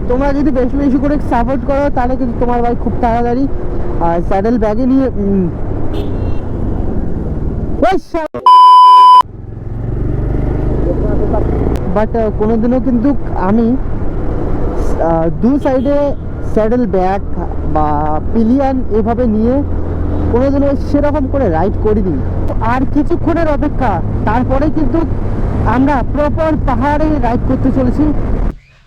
তোমরা যদি বেশি বেশি করে সাপোর্ট করো তাহলে কিন্তু তোমার ভাই খুব তাড়াতাড়ি স্যাডেল ব্যাগে নিয়ে বাট কোনোদিনও কিন্তু আমি দু সাইডে স্যাডেল ব্যাগ বা পিলিয়ান এভাবে নিয়ে কোনোদিনও সেরকম করে রাইড করিনি। আর কিছুক্ষণের অপেক্ষা, তারপরে কিন্তু আমরা প্রপার পাহাড়ে রাইড করতে চলেছি।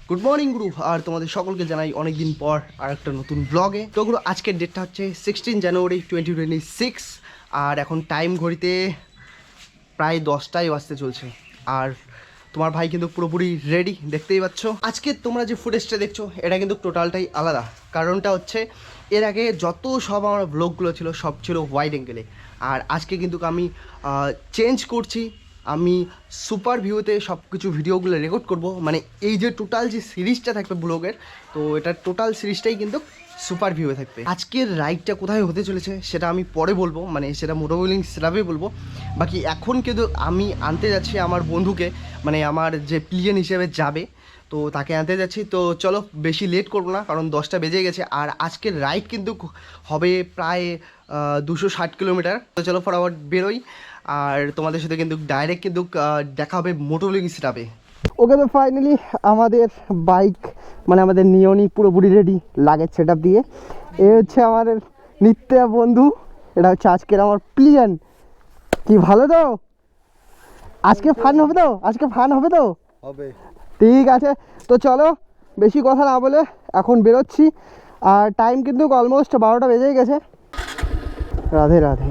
গুড মর্নিং গ্রুপ, আর তোমাদের সকলকে জানাই অনেকদিন পর আর একটা নতুন ব্লগে। তো গ্রুপ, আজকের ডেটটা হচ্ছে 16 জানুয়ারি 2026, আর এখন টাইম ঘড়িতে প্রায় 10টায় বাজতে চলছে। আর তোমার ভাই কিন্তু পুরোপুরি রেডি, দেখতেই পাচ্ছ। আজকে তোমরা যে ফুটেজটা দেখছো এটা কিন্তু টোটালটাই আলাদা। কারণটা হচ্ছে এর আগে যত সব আমার ব্লগগুলো ছিল সব ছিল ওয়াইড অ্যাঙ্গেলে, আর আজকে কিন্তু আমি চেঞ্জ করছি। আমি সুপার ভিউতে সব কিছু ভিডিওগুলো রেকর্ড করব। মানে এই যে টোটাল যে সিরিজটা থাকবে ব্লগের, তো এটার টোটাল সিরিজটাই কিন্তু সুপার ভিউয়ে থাকবে। আজকের রাইডটা কোথায় হতে চলেছে সেটা আমি পরে বলবো, মানে সেটা মোটোবোলিং সেটাবে বলবো। বাকি এখন কিন্তু আমি আনতে যাচ্ছি আমার বন্ধুকে, মানে আমার যে প্লিয়ান হিসেবে যাবে, তো তাকে আনতে যাচ্ছি। তো চলো বেশি লেট করবো না, কারণ 10টা বেজে গেছে। আর আজকের রাইড কিন্তু হবে প্রায় 260 কিলোমিটার। তো চলো ফটাফট বেরোই, আর তোমাদের সাথে কিন্তু ডাইরেক্ট কিন্তু দেখা হবে মোটোবোলিং সেটাবে। ওকে, তো ফাইনালি আমাদের বাইক মানে আমাদের নিয়নি পুরোপুরি রেডি লাগেজ সেট আপ দিয়ে। এ হচ্ছে আমার নিত্যা বন্ধু, এটা হচ্ছে আজকের আমার প্লিয়ান। কি ভালো তো? আজকে ফান হবে তো? আজকে ফান হবে তো? হবে। ঠিক আছে, তো চলো বেশি কথা না বলে এখন বেরোচ্ছি। আর টাইম কিন্তু অলমোস্ট 12টা বেজেই গেছে। রাধে রাধে।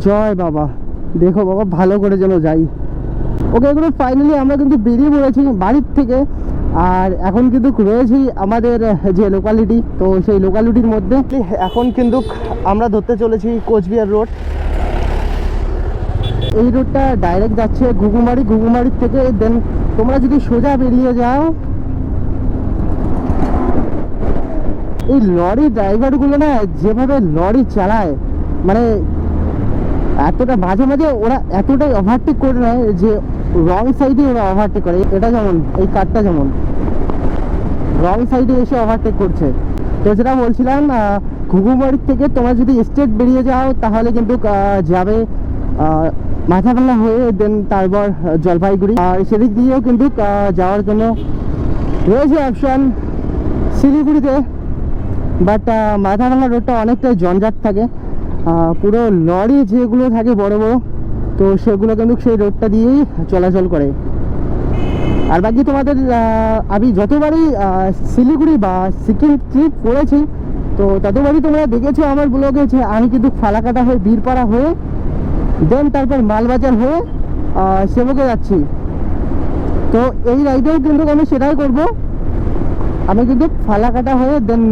জয় বাবা, দেখো বাবা ভালো করে যেন যাই। ওকে, এগুলো ফাইনালি আমরা কিন্তু বেরিয়ে পড়েছি বাড়ির থেকে। আর এখন কিন্তু রয়েছি আমাদের যে লোকালিটি, তো সেই লোকালিটির মধ্যে এখন কিন্তু আমরা ধরতে চলেছি কোচবিহার রোড। এই রোডটা ডাইরেক্ট যাচ্ছে ঘুঘুমারি, ঘুঘুমারির থেকে দেন তোমরা যদি সোজা বেরিয়ে যাও, এই লরি ড্রাইভারগুলো না যেভাবে লরি চালায়, মানে এতটা মাঝে মাঝে ওরা এতটাই ওভারটেক করে নেয় যে রং সাইডে ওরা ওভারটেক করে। এটা যেমন এই কারটা যেমন রং সাইডে এসে ওভারটেক করছে। তো যেটা বলছিলাম, ঘুঘুমারির থেকে তোমরা যদি স্ট্রেট বেরিয়ে যাও তাহলে কিন্তু যাবে মাথাভাঙা হয়ে, দেন তারপর জলপাইগুড়ি। আর সেদিক দিয়েও কিন্তু যাওয়ার জন্য রয়েছে অপশান শিলিগুড়িতে। বাট মাথাভাঙা রোডটা অনেকটাই জঞ্জাট থাকে, পুরো লরি যেগুলো থাকে বড় বড়, তো সেগুলো কিন্তু সেই রোডটা দিয়েই চলাচল করে। আর বাকি তোমাদের আমি যতবারই শিলিগুড়ি বা সিকিম ট্রিপ করেছি, তো ততবারই তোমরা দেখেছো আমার ব্লগে যে আমি কিন্তু ফালাকাটা হয়ে বীরপাড়া হয়ে দেন তারপর মালবাজার হয়ে সেবকে যাচ্ছি। তো এই রাইডেও কিন্তু আমি সেটাই করব। আমি কিন্তু ফালাকাটা হয়ে দেন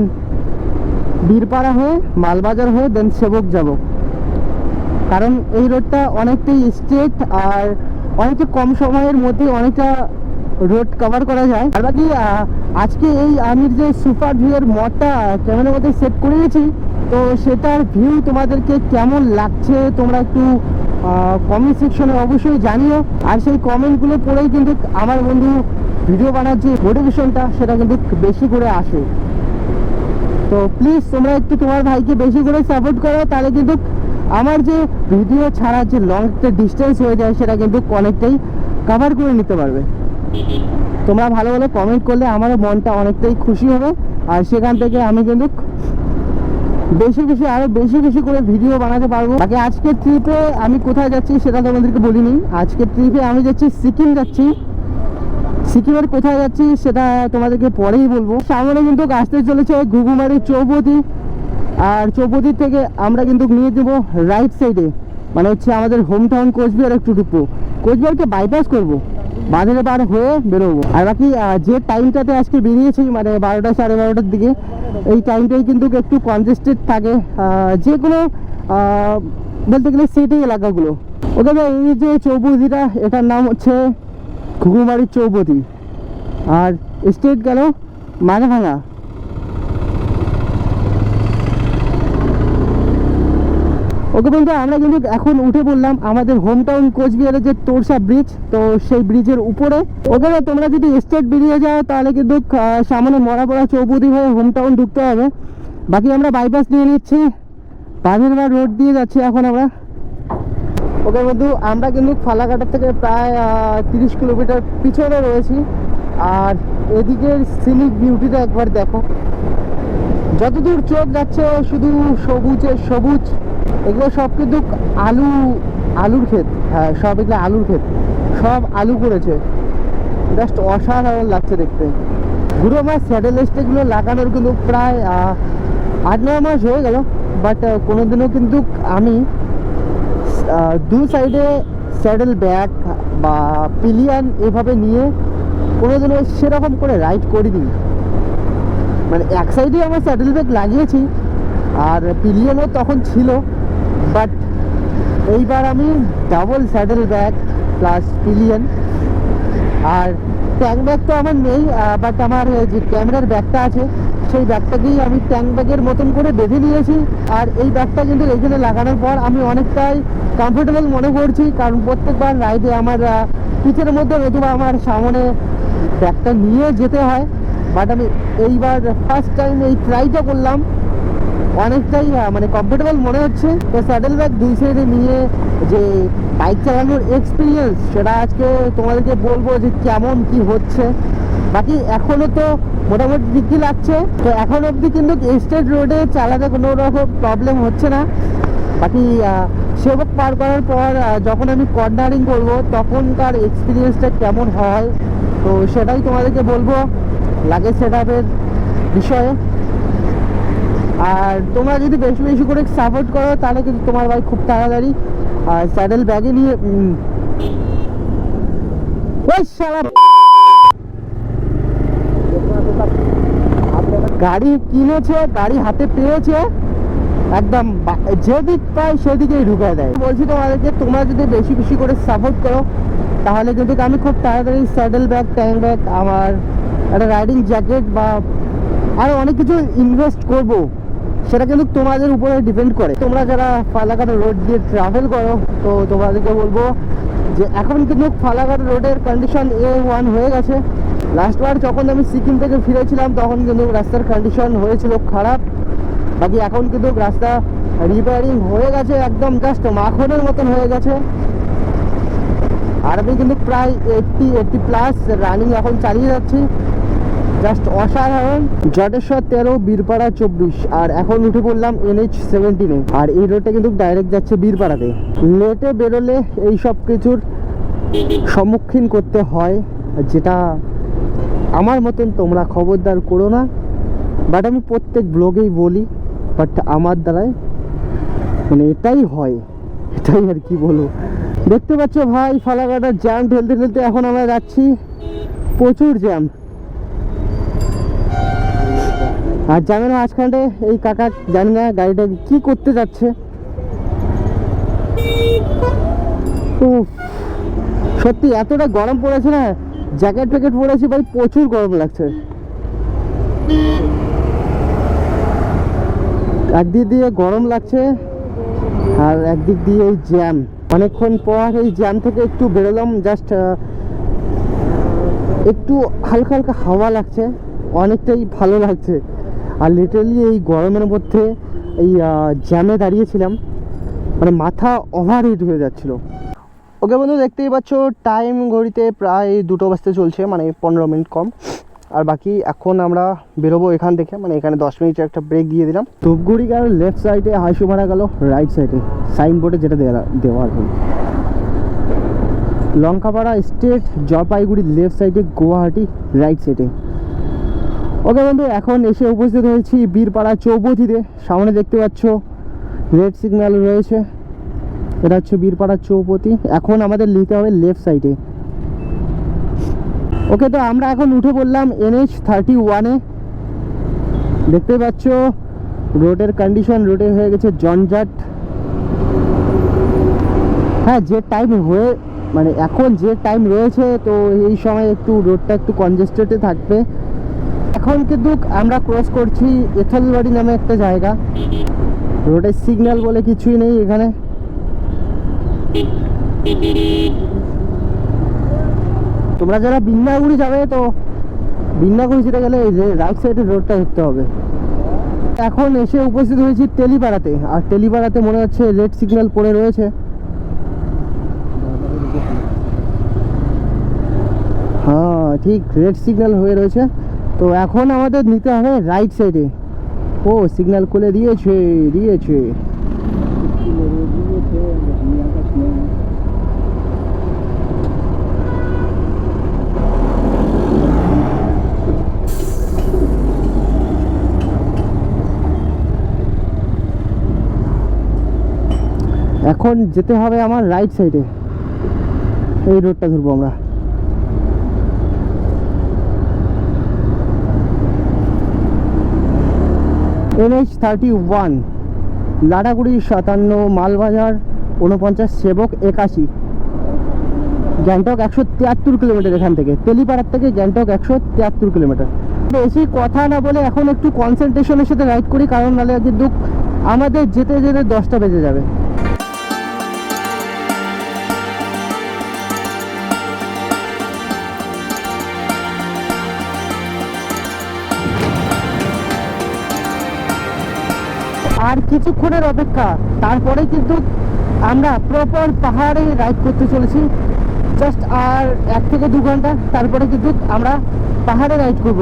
বীরপাড়া হয়ে মালবাজার হয়ে দেন সেবক যাব, কারণ এই রোডটা অনেকটাই স্ট্রেট আর অনেকটা কম সময়ের মধ্যে অনেকটা রোড কভার করা যায়। আর বাকি আজকে এই আমি যে সুপার ভিউয়ের মডটা ক্যামেরার মধ্যে সেট করে গেছি, তো সেটার ভিউ তোমাদেরকে কেমন লাগছে তোমরা একটু কমেন্ট সেকশনে অবশ্যই জানিও। আর সেই কমেন্টগুলো পড়েই কিন্তু আমার বন্ধু ভিডিও বানার যে মোটিভেশনটা সেটা কিন্তু বেশি করে আসে। তো প্লিজ তোমরা একটু তোমার ভাইকে বেশি করে সাপোর্ট করো, তাহলে কিন্তু আমার যে ভিডিও ছাড়ার যে লং একটা ডিস্টেন্স হয়ে যায় সেটা কিন্তু অনেকটাই কভার করে নিতে পারবে। তোমরা ভালো ভালো কমেন্ট করলে আমারও মনটা অনেকটাই খুশি হবে, আর সেখান থেকে আমি কিন্তু বেশি বেশি আরও বেশি বেশি করে ভিডিও বানাতে পারবো। বাকি আজকের ট্রিপে আমি কোথায় যাচ্ছি সেটা তোমাদেরকে বলিনি। আজকের ট্রিপে আমি যাচ্ছি সিকিম যাচ্ছি। সিকিমের কোথায় যাচ্ছি সেটা তোমাদেরকে পরেই বলবো। সামনে কিন্তু আসতে চলেছে ঘুঘুমারি চৌপতি, আর চৌপতির থেকে আমরা কিন্তু নিয়ে যাবো রাইট সাইডে, মানে হচ্ছে আমাদের হোম টাউন কোচবিহার একটু ঢুকবো, কোচবিহারকে বাইপাস করবো, বাঁধের পার হয়ে বেরোবো। আর বাকি যে টাইমটাতে আজকে বেরিয়েছি মানে 12টা সাড়ে 12টার দিকে, এই টাইমটাই কিন্তু একটু কনজেস্টেড থাকে যে কোনো বলতে গেলে সিটি এলাকাগুলো। ওকে, এই যে চৌপতিটা এটার নাম হচ্ছে ঘুঘুমারি চৌপতি, আর স্টেট গেল মাথাভাঙা। ওকে বন্ধু, আমরা কিন্তু এখন উঠে পড়লাম আমাদের হোম টাউন কোচবিহারের যে তোরসা ব্রিজ, তো সেই ব্রিজের উপরে। ওকে, তোমরা যদি স্টেট বেরিয়ে যাও তাহলে কিন্তু সামনে মরাপাড়া চৌপতি হয়ে হোম টাউন ঢুকতে হবে। বাকি আমরা বাইপাস নিয়ে নিচ্ছি, বাঁধেরবাড় রোড দিয়ে যাচ্ছি এখন আমরা। ওকে বন্ধু, আমরা কিন্তু ফালাকাটার থেকে প্রায় 30 কিলোমিটার পিছনে রয়েছি। আর এদিকের সিনিক বিউটিটা একবার দেখো, যতদূর চোখ যাচ্ছে শুধু সবুজের সবুজ। এগুলো সব কিন্তু আলুর ক্ষেত। হ্যাঁ, সব এগুলো আলুর ক্ষেত, সব আলু করেছে। জাস্ট অসাধারণ লাগছে দেখতে। গুরু আমার স্যাডেল স্টেগুলো লাগানোর কিন্তু প্রায় 8-9 মাস হয়ে গেল, বাট কোনোদিনও কিন্তু আমি দু সাইডে স্যাডেল ব্যাগ বা পিলিয়ান এভাবে নিয়ে কোনোদিনও সেরকম করে রাইড করিনি। মানে এক সাইডে আমার স্যাডেল ব্যাগ লাগিয়েছি আর পিলিয়নও তখন ছিল, বাট এইবার আমি double saddle bag plus pillion. আর ট্যাঙ্ক ব্যাগ তো আমার নেই, বাট আমার যে ক্যামেরার ব্যাগটা আছে সেই ব্যাগটাকেই আমি ট্যাঙ্ক ব্যাগের মতন করে বেঁধে নিয়েছি। আর এই ব্যাগটা কিন্তু এইখানে লাগানোর পর আমি অনেকটাই কমফোর্টেবল মনে করছি, কারণ প্রত্যেকবার রাইডে আমার পিঠের মধ্যে নতুবা আমার সামনে ব্যাগটা নিয়ে যেতে হয়। বাট আমি এইবার ফার্স্ট টাইম এই ট্রাইটা করলাম, অনেকটাই মানে কমফোর্টেবল মনে হচ্ছে। তো স্যাডেল ব্যাগ দুই সাইডে নিয়ে যে বাইক চালানোর এক্সপিরিয়েন্স, সেটা আজকে তোমাদেরকে বলবো যে কেমন কি হচ্ছে। বাকি এখনও তো মোটামুটি ঠিকই লাগছে। তো এখন অবধি কিন্তু স্টেট রোডে চালাতে কোনো রকম প্রবলেম হচ্ছে না। বাকি সেবক পার করার পর যখন আমি কর্নারিং করব তখনকার এক্সপিরিয়েন্সটা কেমন হয়, তো সেটাই তোমাদেরকে বলবো লাগেজ সেট আপের বিষয়ে। আর তোমরা যদি বেশি বেশি করে সাপোর্ট করো তাহলে কিন্তু তোমার ভাই খুব তাড়াতাড়ি স্যাডেল ব্যাগে নিয়ে গাড়ি কিনেছে, গাড়ি হাতে পেয়েছে, একদম যেদিক পায় সেদিকেই ঢুকে দেয়। বলছি তোমাদেরকে, তোমরা যদি বেশি বেশি করে সাপোর্ট করো তাহলে কিন্তু আমি খুব তাড়াতাড়ি স্যাডেল ব্যাগ, ট্যাঙ্ক ব্যাগ, আমার একটা রাইডিং জ্যাকেট বা আরও অনেক কিছু ইনভেস্ট করব। সেটা কিন্তু তোমাদের উপরে ডিপেন্ড করে। তোমরা যারা ফালাকাটা রোড দিয়ে ট্রাভেল করো, তো তোমাদেরকে বলবো যে এখন কিন্তু ফালাকাটা রোডের কন্ডিশন A1 হয়ে গেছে। লাস্টবার যখন আমি সিকিম থেকে ফিরেছিলাম তখন কিন্তু রাস্তার কন্ডিশন হয়েছিল খারাপ। বাকি এখন কিন্তু রাস্তা রিপেয়ারিং হয়ে গেছে, একদম জাস্ট মাখনের মতন হয়ে গেছে। আর আমি কিন্তু প্রায় 80+ রানিং এখন চালিয়ে যাচ্ছি, জাস্ট অসাধারণ। জটেশ্বর 13, বীরপাড়া 24, আর এখন উঠে পড়লাম NH 17-এ। আর এই রোডটা কিন্তু ডাইরেক্ট যাচ্ছে বীরপাড়াতে। লেটে বেরোলে এই সব কিছুর সম্মুখীন করতে হয়, যেটা আমার মতন তোমরা খবরদার করো না। বাট আমি প্রত্যেক ব্লগেই বলি, বাট আমার দ্বারাই মানে এটাই হয়, এটাই আর কি বলবো। দেখতে পাচ্ছ ভাই, ফালাকাটার জ্যাম ঠেলতে ঠেলতে এখন আমরা যাচ্ছি, প্রচুর জ্যাম। আর জ্যামের মাঝখানে এই কাকা জানি না গাড়িটা কি করতে যাচ্ছে। সত্যি এতটা গরম পড়েছে না, জ্যাকেট প্যাকেট পরেছি ভাই, প্রচুর গরম লাগছে। একদিক দিয়ে গরম লাগছে আর একদিক দিয়ে এই জ্যাম। অনেকক্ষণ পর এই জ্যাম থেকে একটু বেরোলাম, জাস্ট একটু হালকা হালকা হাওয়া লাগছে, অনেকটাই ভালো লাগছে। আর লিটারালি এই গরমের মধ্যে এই জ্যামে দাঁড়িয়েছিলাম, মানে মাথা ওভারহিট হয়ে যাচ্ছিল। ওকে বন্ধু, দেখতেই পাচ্ছ টাইম ঘড়িতে প্রায় 2টো বাজতে চলছে, মানে 15 মিনিট কম। আর বাকি এখন আমরা বেরোবো এখান থেকে, মানে এখানে 10 মিনিটের একটা ব্রেক দিয়ে দিলাম। ধূপগুড়ি গেল লেফট সাইডে, হাইসুমারা গেল রাইট সাইডে, সাইনবোর্ডে যেটা দেওয়া আর কি। লঙ্কাপাড়া স্টেট, জলপাইগুড়ি লেফট সাইডে, গুয়াহাটি রাইট সাইডে। ওকে বন্ধু, এখন এসে উপস্থিত হয়েছি বীরপাড়া চৌপতিতে। সামনে দেখতে পাচ্ছ রেড সিগন্যাল রয়েছে, এটা হচ্ছে বীরপাড়া চৌপতি। এখন আমাদের নিতে হবে লেফট সাইডে। ওকে, তো আমরা এখন উঠে পড়লাম NH 31-এ। দেখতে পাচ্ছ রোডের কন্ডিশন, রোডে হয়ে গেছে জঞ্জাট। হ্যাঁ, যে টাইম হয়ে মানে এখন যে টাইম রয়েছে, তো এই সময় একটু রোডটা একটু কনজেস্টেডে থাকবে। এখন কিন্তু আমরা ক্রস করছি এথলবাড়ি নামে একটা জায়গা। রোডের সিগন্যাল বলে কিছুই নেই এখানে। তোমরা যারা বিন্নাগুড়ি যাবে তো বিন্নাগুড়ি যেতে গেলে এই যে রাইট সাইডের রোডটা ধরতে হবে। এখন এসে উপস্থিত হয়েছি তেলিপাড়াতে, আর তেলিপাড়াতে মনে হচ্ছে রেড সিগন্যাল পড়ে রয়েছে। হ্যাঁ ঠিক রেড সিগন্যাল হয়ে রয়েছে, তো এখন আমাদের নিতে হবে রাইট সাইডে। ও সিগন্যাল খুলে দিয়েছে দিয়েছে। এখন যেতে হবে আমার রাইট সাইডে, এই রোডটা ধরবো আমরা। NH31 লাটাগুড়ি 57, মালবাজার 49, সেবক 81, গ্যাংটক 173 কিলোমিটার। এখান থেকে তেলিপাড়ার থেকে গ্যাংটক 173 কিলোমিটার। বেশি কথা না বলে এখন একটু কনসেন্ট্রেশনের সাথে রাইড করি, কারণ নাহলে কিন্তু আমাদের যেতে যেতে 10টা বেজে যাবে। আর কিছুক্ষণের অপেক্ষা, তারপরে কিন্তু আমরা প্রপার পাহাড়ে রাইড করতে চলেছি। জাস্ট আর 1 থেকে 2 ঘন্টা, তারপরে কিন্তু আমরা পাহাড়ে রাইড করব।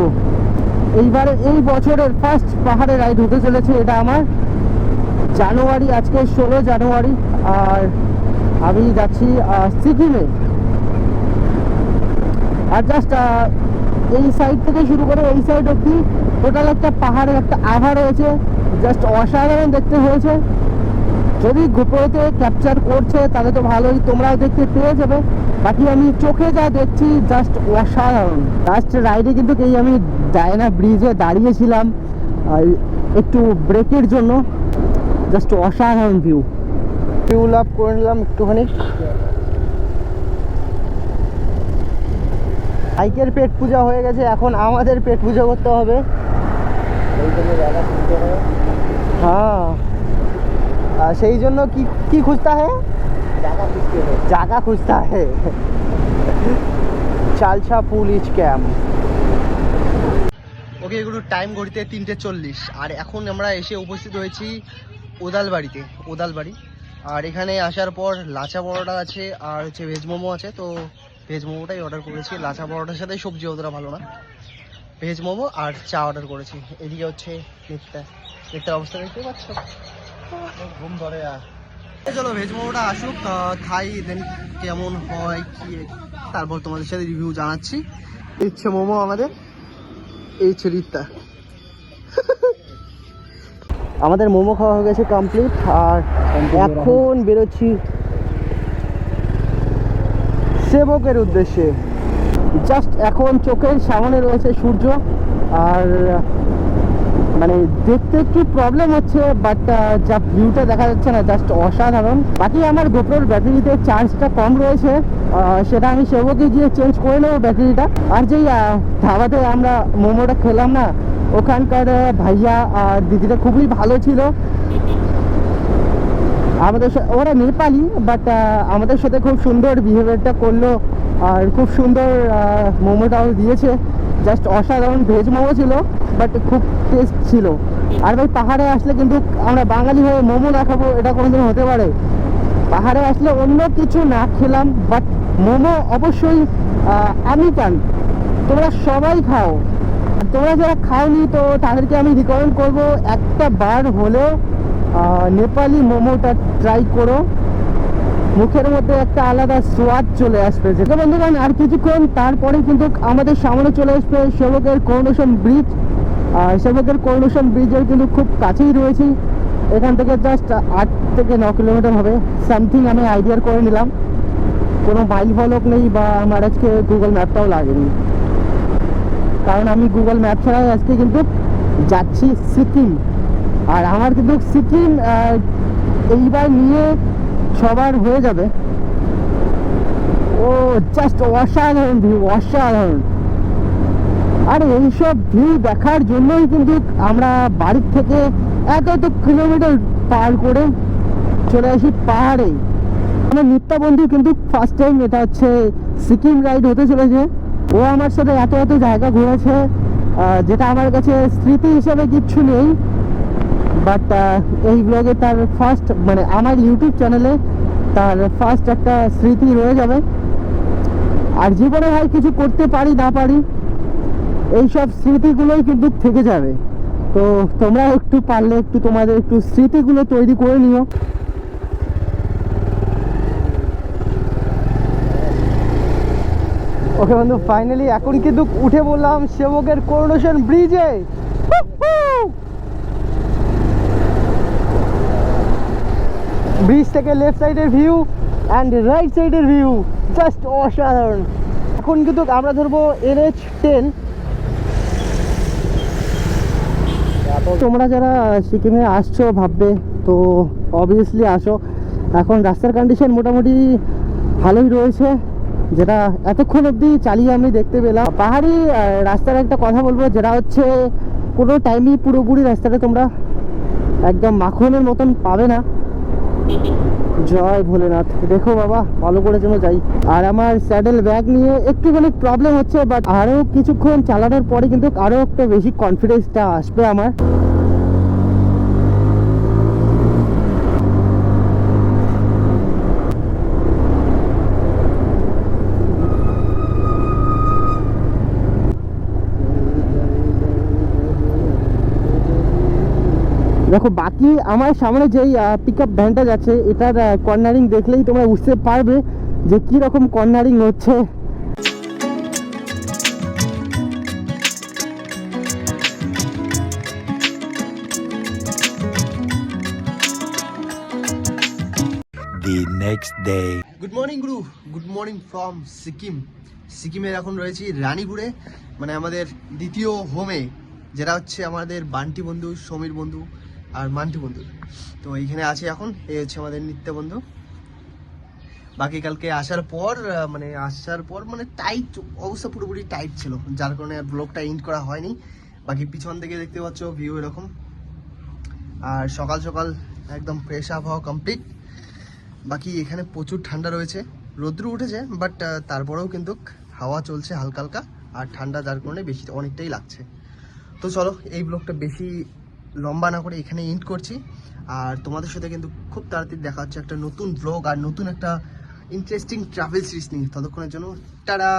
এইবারে এই বছরের ফার্স্ট পাহাড়ে রাইড হতে চলেছে এটা আমার। জানুয়ারি, আজকে 16 জানুয়ারি, আর আমি যাচ্ছি সিকিমে। আর জাস্ট এই সাইড থেকে শুরু করে এই সাইড অব্দি টোটাল একটা পাহাড়ের একটা আভা রয়েছে, জাস্ট অসাধারণ দেখতে হয়েছে। যদি গোপ্রোতে ক্যাপচার করছে তাহলে তো ভালোই, তোমরাও দেখতে পেয়ে যাবে। বাকি আমি চোখে যা দেখছি জাস্ট অসাধারণ। লাস্ট রাইডে কিন্তু এই আমি ডায়না ব্রিজে দাঁড়িয়েছিলাম একটু ব্রেকের জন্য, জাস্ট অসাধারণ ভিউ লাভ করে নিলাম একটুখানি। বাইকের পেট পূজা হয়ে গেছে, এখন আমাদের পেট পূজা করতে হবে। হ্যাঁ, সেই জন্য কি কি খুঁজতা है, জায়গা খুঁজতা है। চালছা পুলিশ ক্যাম্প। ওকে, এগুলো টাইম ঘড়িতে 3:40, আর এখন আমরা এসে উপস্থিত হয়েছি ওদালবাড়িতে। ওদালবাড়ি, আর এখানে আসার পর লাচা পরোটা আছে আর হচ্ছে ভেজ মোমো আছে। তো ভেজ মোমোটাই অর্ডার করেছি, লাচা পরোটার সাথে সবজি অতটা ভালো না। ভেজ মোমো আর চা অর্ডার করেছি। এদিকে হচ্ছে নেটটার অবস্থা দেখতে পাচ্ছ, ঘুম ধরে। আর চলো ভেজ মোমোটা আসুক, খাই, দেন কেমন হয় কি তারপর তোমাদের সাথে রিভিউ জানাচ্ছি। ইচ্ছে মোমো আমাদের, এই হচ্ছে রিত্তা। আমাদের মোমো খাওয়া হয়ে গেছে কমপ্লিট, আর এখন বেরোচ্ছি সেবকের উদ্দেশ্যে। জাস্ট এখন চোখের সামনে রয়েছে সূর্য, আর মানে দেখতে একটু প্রবলেম হচ্ছে, বাট যা ভিউটা দেখা যাচ্ছে না জাস্ট অসাধারণ। বাকি আমার গোপ্রোর ব্যাটারিতে চার্জটা কম রয়েছে, সেটা আমি সেবকে গিয়ে চেঞ্জ করে নেবো ব্যাটারিটা। আর যেই ধাবাতে আমরা মোমোটা খেলাম না, ওখানকার ভাইয়া আর দিদিটা খুবই ভালো ছিল। আমাদের ওরা নেপালি, বাট আমাদের সাথে খুব সুন্দর বিহেভিয়ারটা করলো, আর খুব সুন্দর মোমোটাও দিয়েছে। জাস্ট অসাধারণ ভেজ মোমো ছিল, বাট খুব টেস্ট ছিল। আর ভাই পাহাড়ে আসলে কিন্তু আমরা বাঙালি হয়ে মোমো না খাবো এটা কোনোদিন হতে পারে? পাহাড়ে আসলে অন্য কিছু না খেলাম, বাট মোমো অবশ্যই আমি চান তোমরা সবাই খাও। তোমরা যারা খাওনি তো তাদেরকে আমি রিকমেন্ড করবো একটা বার হলেও নেপালি মোমোটা ট্রাই করো। মুখের মধ্যে একটা আলাদা স্বাদ চলে আসবে। যেটা বন্ধুগণ আর কিছুক্ষণ তারপরে কিন্তু আমাদের সামনে চলে আসবে সেবকের করোনেশন ব্রিজ। আর সেবকের করোনেশন ব্রিজের কিন্তু খুব কাছেই রয়েছি, এখান থেকে জাস্ট 8 থেকে 9 কিলোমিটার হবে সামথিং। আমি আইডিয়া করে নিলাম, কোনো মাইল ফলক নেই বা আমার আজকে গুগল ম্যাপটাও লাগেনি, কারণ আমি গুগল ম্যাপ ছাড়াই আজকে কিন্তু যাচ্ছি সিকিম। আর আমার কিন্তু সিকিম এইবার নিয়ে সবার হয়ে যাবে। ও জাস্ট অসাধারণ ভিউ, অসাধারণ। আর এইসব ভিউ দেখার জন্যই কিন্তু আমরা বাড়ির থেকে এত কিলোমিটার পার করে চলে আসি পাহাড়ে। আমার নিত্যা বন্ধু কিন্তু ফার্স্ট টাইম এটা হচ্ছে সিকিম রাইড হতে চলেছে। ও আমার সাথে এত এত জায়গা ঘুরেছে, যেটা আমার কাছে স্মৃতি হিসেবে কিচ্ছু নেই, বাট এই ব্লগে তার ফার্স্ট, মানে আমার ইউটিউব চ্যানেলে তার ফার্স্ট একটা স্মৃতি রয়ে যাবে। আর জীবনে হয় কিছু করতে পারি না পারি, এইসব স্মৃতিগুলোই কিন্তু থেকে যাবে। তো তোমরা একটু পারলে একটু তোমাদের একটু স্মৃতিগুলো তৈরি করে নিও। ওকে বন্ধু, ফাইনালি এখন কিন্তু উঠে বললাম সেবকের করোনেশন ব্রিজে। ব্রিজ থেকে লেফট সাইডের ভিউ অ্যান্ড রাইট সাইডের ভিউ জাস্ট অসাধারণ। এখন কিন্তু আমরা ধরবো NH10। তোমরা যারা সিকিমে আসছো ভাববে, তো অবভিয়াসলি আসো। এখন রাস্তার কন্ডিশন মোটামুটি ভালোই রয়েছে, যেটা এতক্ষণ অবধি চালিয়ে আমি দেখতে পেলাম। পাহাড়ি রাস্তার একটা কথা বলবো, যেটা হচ্ছে কোনো টাইমই পুরোপুরি রাস্তাটা তোমরা একদম মাখনের মতন পাবে না। জয় ভোলেনাথ। দেখো বাবা, ভালো করে যেন যাই। আর আমার স্যাডেল ব্যাগ নিয়ে একটুখানি প্রবলেম হচ্ছে, বাট আরও কিছুক্ষণ চালানোর পরে কিন্তু আরও একটা বেশি কনফিডেন্সটা আসবে আমার। দেখো, বাকি আমার সামনে যেই পিক আপ ভ্যানটা যাচ্ছে, এটার কর্নারিং দেখলেই তোমরা বুঝতে পারবে যে কি রকম কর্নারিং হচ্ছে। The next day. Good morning Guru, good morning from Sikkim. সিকিমের এখন রয়েছি রানীপুরে, মানে আমাদের দ্বিতীয় হোমে, যেটা হচ্ছে আমাদের বান্টি বন্ধু, সমীর বন্ধু আর মান্টি বন্ধু। তো এইখানে আছে এখন, এই হচ্ছে আমাদের নিত্য বন্ধু। বাকি কালকে আসার পর মানে টাইট অবস্থা, পুরোপুরি টাইট ছিল, যার কারণে আর ব্লগটা এন্ড করা হয়নি। বাকি পিছন থেকে দেখতে পাচ্ছ ভিউ এরকম। আর সকাল সকাল একদম ফ্রেশ আবহাওয়া কমপ্লিট। বাকি এখানে প্রচুর ঠান্ডা রয়েছে, রোদ্র উঠেছে, বাট তারপরেও কিন্তু হাওয়া চলছে হালকা হালকা, আর ঠান্ডা যার কারণে বেশি অনেকটাই লাগছে। তো চলো, এই ব্লগটা বেশি লম্বা না করে এখানে এন্ড করছি। আর তোমাদের সাথে কিন্তু খুব তাড়াতাড়ি দেখা হচ্ছে একটা নতুন ব্লগ আর নতুন একটা ইন্টারেস্টিং ট্রাভেল সিরিজ নিয়ে। ততক্ষণের জন্য টাটা।